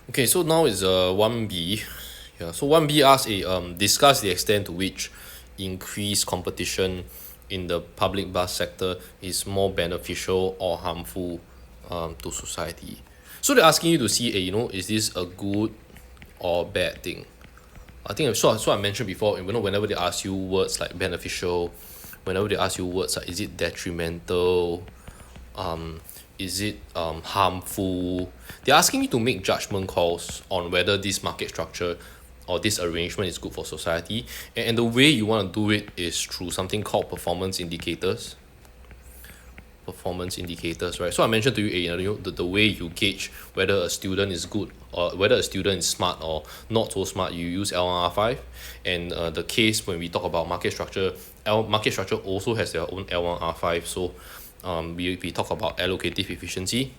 Okay, so now is 1B. Yeah, so 1B asks discuss the extent to which increased competition in the public bus sector is more beneficial or harmful to society. So they're asking you to see, is this a good or bad thing? I think so I mentioned before, whenever they ask you words like beneficial, whenever they ask you words like is it detrimental, is it harmful, they're asking you to make judgment calls on whether this market structure or this arrangement is good for society, and the way you want to do it is through something called performance indicators, right? So I mentioned to you, the way you gauge whether a student is good or whether a student is smart or not so smart, you use L1R5. And the case when we talk about market structure, market structure also has their own L1R5. So we talk about allocative efficiency,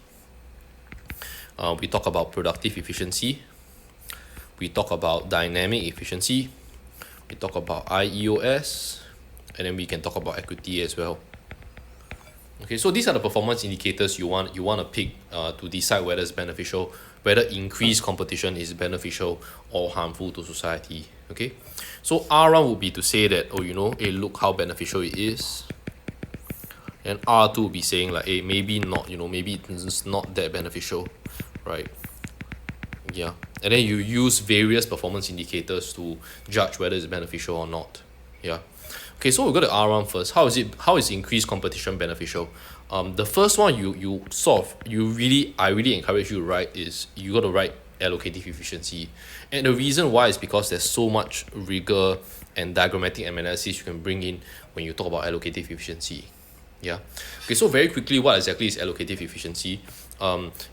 we talk about productive efficiency, we talk about dynamic efficiency, we talk about IEOS, and then we can talk about equity as well. Okay, so these are the performance indicators you want to pick to decide whether it's beneficial, whether increased competition is beneficial or harmful to society. Okay, so R1 would be to say that, hey, look how beneficial it is. And R2 would be saying like, hey, maybe not, maybe it's not that beneficial, right? Yeah, and then you use various performance indicators to judge whether it's beneficial or not. Yeah. Okay, so we'll go to R1 first. How is increased competition beneficial? The first one I really encourage you to write is you got to write allocative efficiency. And the reason why is because there's so much rigor and diagrammatic analysis you can bring in when you talk about allocative efficiency. Yeah. Okay, so very quickly, what exactly is allocative efficiency?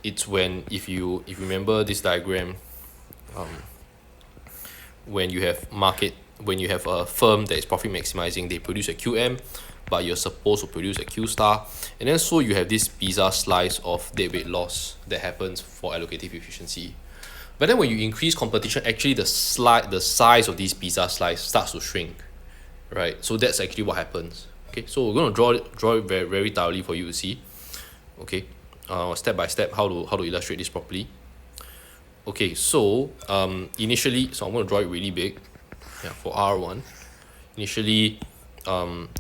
It's if you remember this diagram, when you have a firm that is profit maximizing, they produce a QM, but you're supposed to produce a Q star, and then so you have this pizza slice of deadweight loss that happens for allocative efficiency. But then when you increase competition, actually the size of this pizza slice starts to shrink, right? So that's actually what happens. Okay, so we're going to draw it very, very thoroughly for you to see. Okay, step by step how to illustrate this properly. Okay, so initially, so I'm going to draw it really big. Yeah, for R1, initially,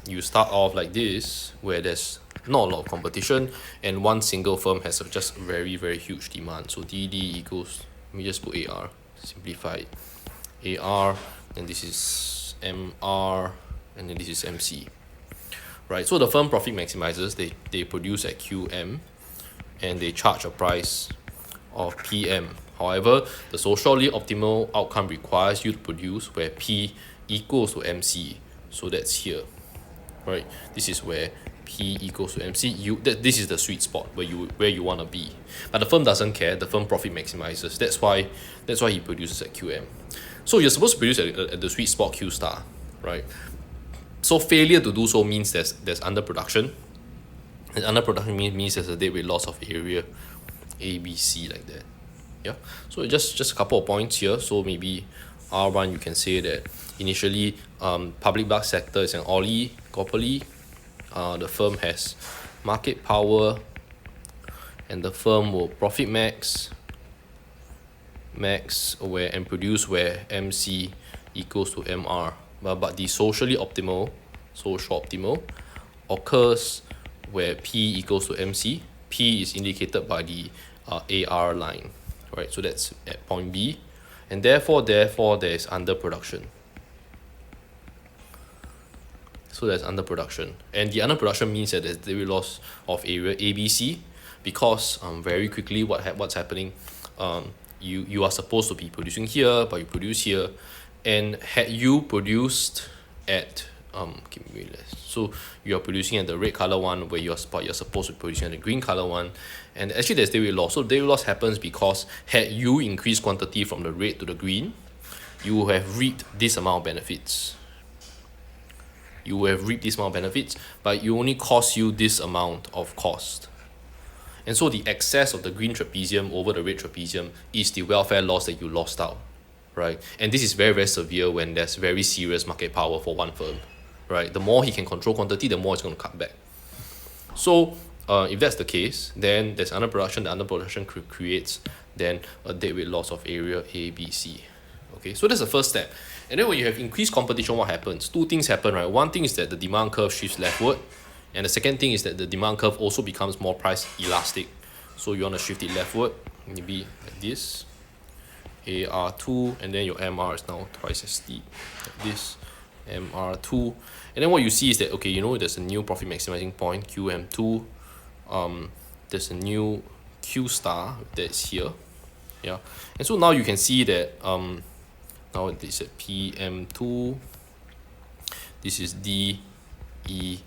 you start off like this, where there's not a lot of competition, and one single firm has just very, very huge demand. So DD equals, let me just put AR, simplify it. AR, and this is MR, and then this is MC. Right, so the firm profit maximizers, they produce at QM, and they charge a price of PM. However, the socially optimal outcome requires you to produce where P equals to MC. So that's here, right? This is where P equals to MC. This is the sweet spot where you want to be. But the firm doesn't care. The firm profit maximizes. That's why he produces at QM. So you're supposed to produce at the sweet spot Q star, right? So failure to do so means there's underproduction. And underproduction means there's a deadweight loss of area, A, B, C, like that. Yeah. So just a couple of points here. So maybe R1, you can say that initially, public bus sector is an oligopoly. The firm has market power, and the firm will profit max and produce where MC equals to MR. But the social optimal occurs where P equals to MC. P is indicated by the AR line, right? So that's at point B, and therefore there is underproduction. So there's underproduction, and the underproduction means that there's the loss of area ABC, because very quickly what's happening, you are supposed to be producing here, but you produce here. And had you produced at so you are producing at the red color one, where you're supposed to be producing at the green color one, and actually there's deadweight loss. So deadweight loss happens because had you increased quantity from the red to the green, you will have reaped this amount of benefits. But you only cost you this amount of cost. And so the excess of the green trapezium over the red trapezium is the welfare loss that you lost out. Right, and this is very, very severe when there's very serious market power for one firm, right? The more he can control quantity, the more it's going to cut back. So if that's the case, then there's underproduction. The underproduction creates then a deadweight loss of area A, B, C. Okay, so that's the first step. And then when you have increased competition, what happens? Two things happen, right? One thing is that the demand curve shifts leftward, and the second thing is that the demand curve also becomes more price elastic. So you want to shift it leftward, maybe like this, AR2, and then your MR is now twice as steep, like this, MR2. And then what you see is that, okay, you know, there's a new profit maximizing point, QM2, there's a new Q star that's here, yeah. And so now you can see that now this is PM2, this is D, E,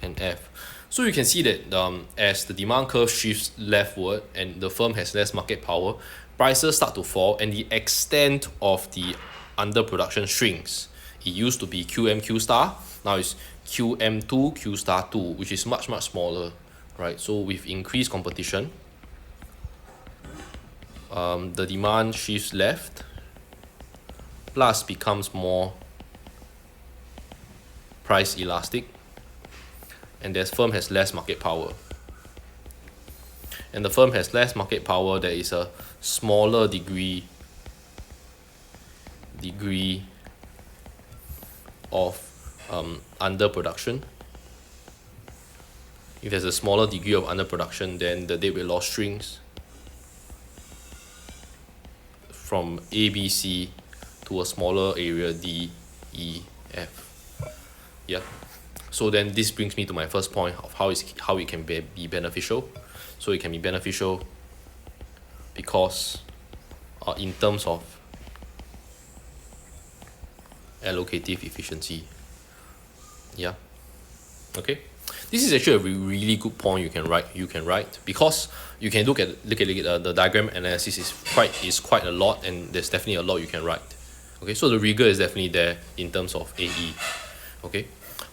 and F. So you can see that as the demand curve shifts leftward and the firm has less market power, prices start to fall and the extent of the underproduction shrinks. It used to be QM star, now it's QM2 Q star 2, which is much smaller, right? So with increased competition, the demand shifts left, plus becomes more price elastic, and the firm has less market power. And the firm has less market power, there is a smaller degree of underproduction. If there's a smaller degree of underproduction, then the deadweight loss shrinks from A, B, C to a smaller area D, E, F. Yeah. So then this brings me to my first point of how it can be beneficial. So it can be beneficial because in terms of allocative efficiency. Yeah. Okay. This is actually a really good point you can write because you can look at the diagram analysis is quite a lot, and there's definitely a lot you can write. Okay, so the rigor is definitely there in terms of AE. Okay,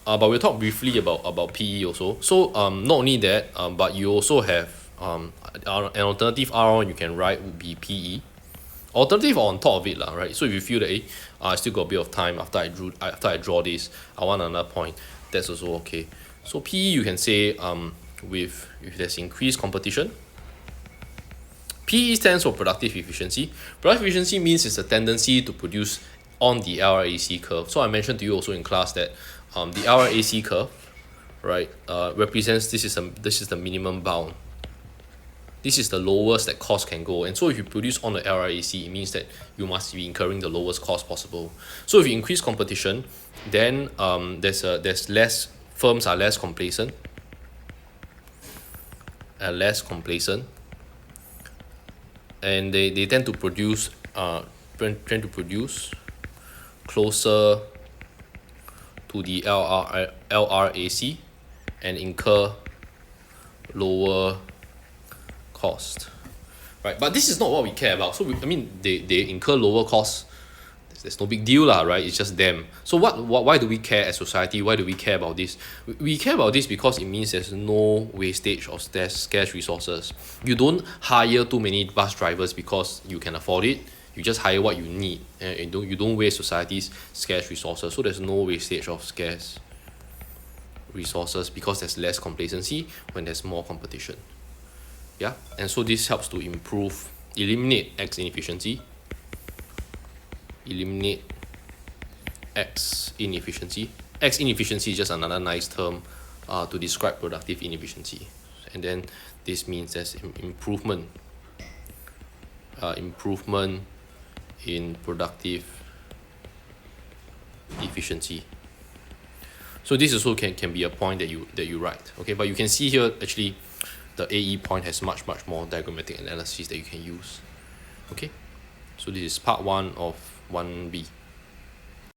but we'll talk briefly about PE also. So not only that, but you also have an alternative R you can write would be PE. Alternative on top of it lah, right? So if you feel that I still got a bit of time after I draw this, I want another point, that's also okay. So PE you can say if there's increased competition. PE stands for productive efficiency. Productive efficiency means it's a tendency to produce on the LRAC curve. So I mentioned to you also in class that the LRAC curve, right, represents this is the minimum bound. This is the lowest that cost can go. And so if you produce on the LRAC, it means that you must be incurring the lowest cost possible. So if you increase competition, then there's less, firms are less complacent. And they tend to produce closer to the LRAC and incur lower cost, right? But this is not what we care about. So they incur lower costs. There's no big deal lah, right? It's just them. So why do we care as society? Why do we care about this? We care about this because it means there's no wastage of scarce resources. You don't hire too many bus drivers because you can afford it. You just hire what you need, and you don't waste society's scarce resources. So there's no wastage of scarce resources because there's less complacency when there's more competition. Yeah, and so this helps to eliminate X inefficiency. X inefficiency is just another nice term to describe productive inefficiency. And then this means there's improvement in productive efficiency. So this also can be a point that you write. Okay, but you can see here actually the AE point has much more diagrammatic analysis that you can use. Okay, so this is part 1 of 1B.